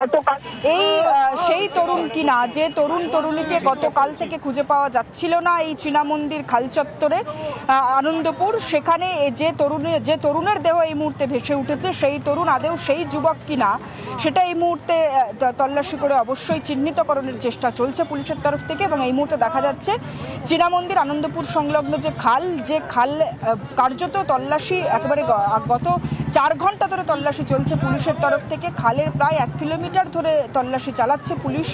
এই সেই তরুণ কিনা যে তরুণীকে গতকাল থেকে খুঁজে পাওয়া যাচ্ছিল না এই চীনা মন্দির খাল চত্বরে আনন্দপুর, সেখানে যে তরুণের দেহ এই মুহূর্তে ভেসে উঠেছে সেই তরুণ আদৌ সেই যুবক কিনা সেটা এই মুহূর্তে তল্লাশি করে অবশ্যই চিহ্নিতকরণের চেষ্টা চলছে পুলিশের তরফ থেকে। এবং এই মুহূর্তে দেখা যাচ্ছে চীনা মন্দির আনন্দপুর সংলগ্ন যে খাল কার্যত তল্লাশি একেবারে গত 4 ঘন্টা ধরে তল্লাশি চলছে পুলিশের তরফ থেকে। খালের প্রায় 1 কিলোমিটার ধরে তল্লাশি চালাচ্ছে police,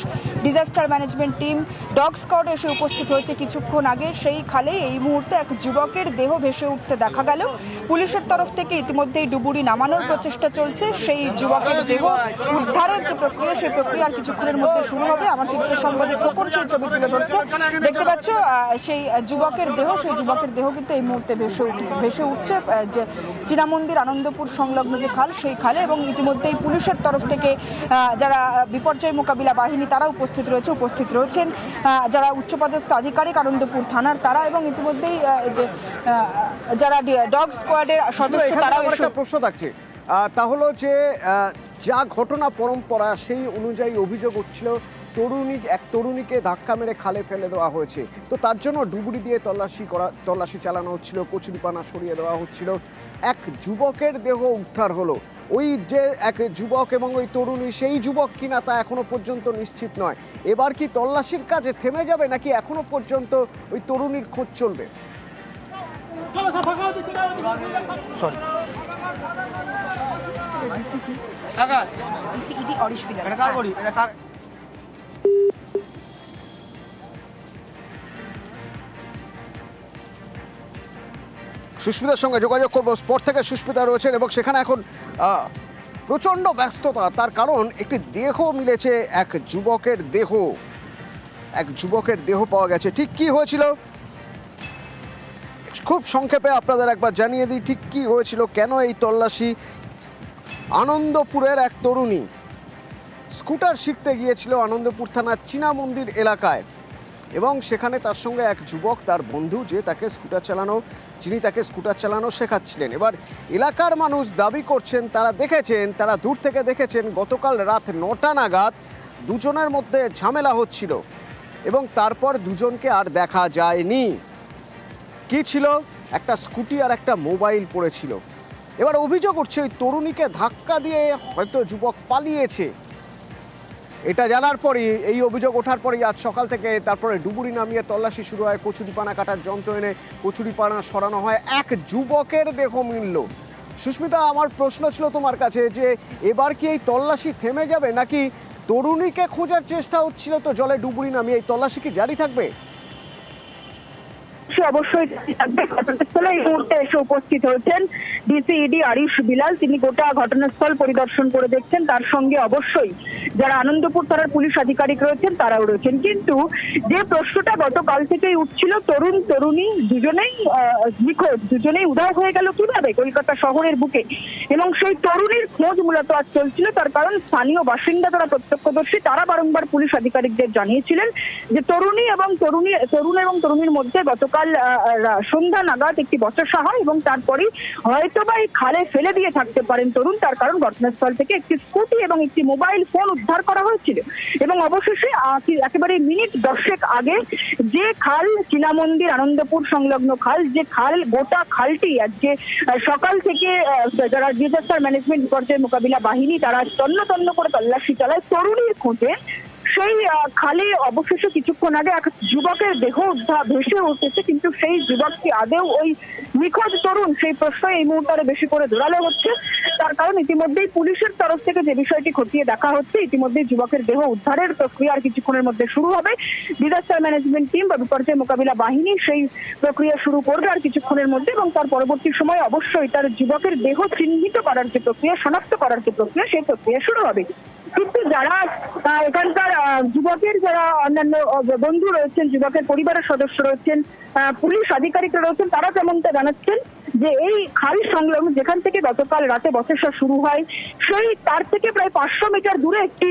disaster management team, dog squad এসে উপস্থিত হয়েছে কিছুক্ষণ আগে। সেই খালে এই মুহূর্তে এক যুবকের দেহ ভেসে উঠতে দেখা গেল। পুলিশের তরফ থেকে ইতিমধ্যেই ডুবুরি নামানোর প্রচেষ্টা চলছে। সেই যুবকের দেহ উদ্ধারের যে প্রক্রিয়া সেই প্রক্রিয়া আর কিছুক্ষণের মধ্যে শুরু হবে। আমার চিত্র সম্পাদক খোকন সেই ছবি তুলে ধরছে, দেখতে পাচ্ছ সেই যুবকের দেহ কিন্তু এই মুহূর্তে ভেসে উঠছে যে চীনা মন্দির আনন্দপুর সংলগ্ন যে খাল সেই খালে। এবং ইতিমধ্যেই পুলিশের তরফ থেকে যারা বিপর্যয় মোকাবিলা বাহিনী তারা উপস্থিত রয়েছেন যারা উচ্চপদস্থ আধিকারিক আনন্দপুর থানার তারা, এবং ইতিমধ্যেই যারা ডগ স্কোয়াডের সদস্য তারা। প্রশ্ন থাকছে তাহলে যে যা ঘটনা পরম্পরা সেই অনুযায়ী অভিযোগ উঠছিল এক তরুণীকে ধাক্কা মেরে খালে ফেলে দেওয়া হয়েছে, তো তার জন্য ডুবুরি দিয়ে তল্লাশি চালানো হচ্ছিল, কচুরিপানা সরিয়ে দেওয়া হচ্ছিল। এক যুবকের দেহ উদ্ধার হলো। ওই যে এক যুবক এবং ওই তরুণী সেই যুবক কিনা তা এখনো পর্যন্ত নিশ্চিত নয়। এবার কি তল্লাশির কাজে থেমে যাবে নাকি এখনো পর্যন্ত ওই তরুণীর খোঁজ চলবে? সুস্মিতার সঙ্গে যোগাযোগ করবো, স্পট থেকে সুস্মিতা রয়েছেন এবং সেখানে এখন প্রচন্ড ব্যস্ততা। তার কারণ একটি দেহ মিলেছে, এক যুবকের দেহ পাওয়া গেছে। ঠিক কি হয়েছিল খুব সংক্ষেপে আপনাদের একবার জানিয়ে দিই, ঠিক কি হয়েছিল, কেন এই তল্লাশি। আনন্দপুরের এক তরুণী স্কুটার শিখতে গিয়েছিল আনন্দপুর থানার চীনা মন্দির এলাকায়, এবং সেখানে তার সঙ্গে এক যুবক, তার বন্ধু, যিনি তাকে স্কুটার চালানো শেখাচ্ছিলেন। এবার এলাকার মানুষ দাবি করছেন তারা দূর থেকে দেখেছেন গতকাল রাত 9টা নাগাদ দুজনের মধ্যে ঝামেলা হচ্ছিল এবং তারপর দুজনকে আর দেখা যায়নি। কি ছিল? একটা স্কুটি আর একটা মোবাইল পড়েছিল। এবার অভিযোগ উঠছে ওই তরুণীকে ধাক্কা দিয়ে হয়তো যুবক পালিয়েছে। এটা জানার পরই, এই অভিযোগ ওঠার পরই আজ সকাল থেকে তারপরে ডুবুরি নামিয়ে তল্লাশি শুরু হয়। কচুরিপানা কাটার যন্ত্র এনে কচুরিপানা সরানো হয়। এক যুবকের দেহ মিলল। সুস্মিতা, আমার প্রশ্ন ছিল তোমার কাছে যে এবার কি এই তল্লাশি থেমে যাবে নাকি তরুণীকে খোঁজার চেষ্টা হচ্ছিল তো জলে ডুবুরি নামিয়ে এই তল্লাশি কি জারি থাকবে? অবশ্যই ঘটনাস্থলে এই মুহূর্তে এসে উপস্থিত হয়েছেন ডিসিইডি আরিশ বিলাল। তিনি গোটা ঘটনাস্থল পরিদর্শন করে দেখছেন। তার সঙ্গে অবশ্যই যারা আনন্দপুর থানার পুলিশ আধিকারিক রয়েছেন তারাও রয়েছেন। কিন্তু যে প্রশ্নটা গতকাল থেকেই উঠছিল, তরুণী দুজনেই নিখোঁজ, দুজনেই উধাও হয়ে গেল কিভাবে কলকাতা শহরের বুকে, এবং সেই তরুণীর খোঁজ মূলত আজ চলছিল। তার কারণ স্থানীয় বাসিন্দা যারা প্রত্যক্ষদর্শী তারা বারংবার পুলিশ আধিকারিকদের জানিয়েছিলেন যে তরুণ এবং তরুণীর মধ্যে গতকাল সন্ধ্যা নাগাদ একটি বচসা হয় এবং তারপরেই হয়তোবা এই খালে ফেলে দিয়ে থাকতে পারেন তরুণ। তার কারণ ঘটনাস্থল থেকে একটি স্কুটি এবং একটি মোবাইল ফোন উদ্ধার করা হয়েছিল। এবং অবশেষে একেবারে মিনিট 10 আগে যে খাল চীনা মন্দির আনন্দপুর সংলগ্ন গোটা খালটি আজকে সকাল থেকে যারা ডিজাস্টার ম্যানেজমেন্ট বিপর্যয় মোকাবিলা বাহিনী তারা তন্ন করে তল্লাশি চালায় তরুণীর খোঁজে। সেই খালে অবশেষে কিছুক্ষণ আগে এক যুবকের দেহ ভেসে উঠেছে, কিন্তু সেই যুবকটি আদেও ওই নিখোঁজ তরুণ সেই প্রশ্ন এই মুহূর্তে বেশি করে জোরালো হচ্ছে। তার কারণ ইতিমধ্যেই পুলিশের তরফ থেকে যে বিষয়টি খতিয়ে দেখা হচ্ছে, ইতিমধ্যেই যুবকের দেহ উদ্ধারের প্রক্রিয়া আর কিছুক্ষণের মধ্যে শুরু হবে। ডিজাস্টার ম্যানেজমেন্ট টিম বা বিপর্যয় মোকাবিলা বাহিনী সেই প্রক্রিয়া শুরু করবে আর কিছুক্ষণের মধ্যে, এবং তার পরবর্তী সময় অবশ্যই তার যুবকের দেহ চিহ্নিত করার যে প্রক্রিয়া, শনাক্ত করার যে প্রক্রিয়া, সেই প্রক্রিয়া শুরু হবে। কিন্তু যারা এখানকার যুবকের যারা অন্যান্য বন্ধু রয়েছেন, যুবকের পরিবারের সদস্য রয়েছেন, পুলিশ আধিকারিকরা রয়েছেন, তারা যেমনটা জানাচ্ছেন যে এই খাল সংলগ্ন যেখান থেকে গতকাল রাতে বচসা শুরু হয় সেই তার থেকে প্রায় 500 মিটার দূরে একটি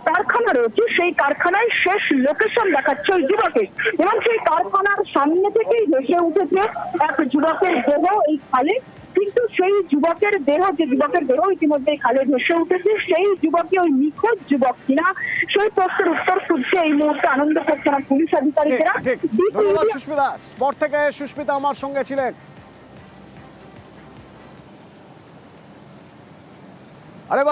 কারখানা রয়েছে। সেই কারখানায় শেষ লোকেশন দেখাচ্ছে ওই যুবকের, এবং সেই কারখানার সামনে থেকেই ভেসে উঠেছে এক যুবকের দেহ এই খালে। কিন্তু সেই যুবকের দেহ, যে যুবকের দেহ ইতিমধ্যে খালে ভেসে উঠেছে, সেই যুবকই ওই নিখোঁজ যুবক কিনা সেই প্রশ্নের উত্তর খুঁজছে এই মুহূর্তে আনন্দপুর থানার পুলিশ আধিকারিকেরা। ঠিক, ধন্যবাদ সুস্মিতা। স্পট থেকে সুস্মিতা আমার সঙ্গে ছিলেন। আরে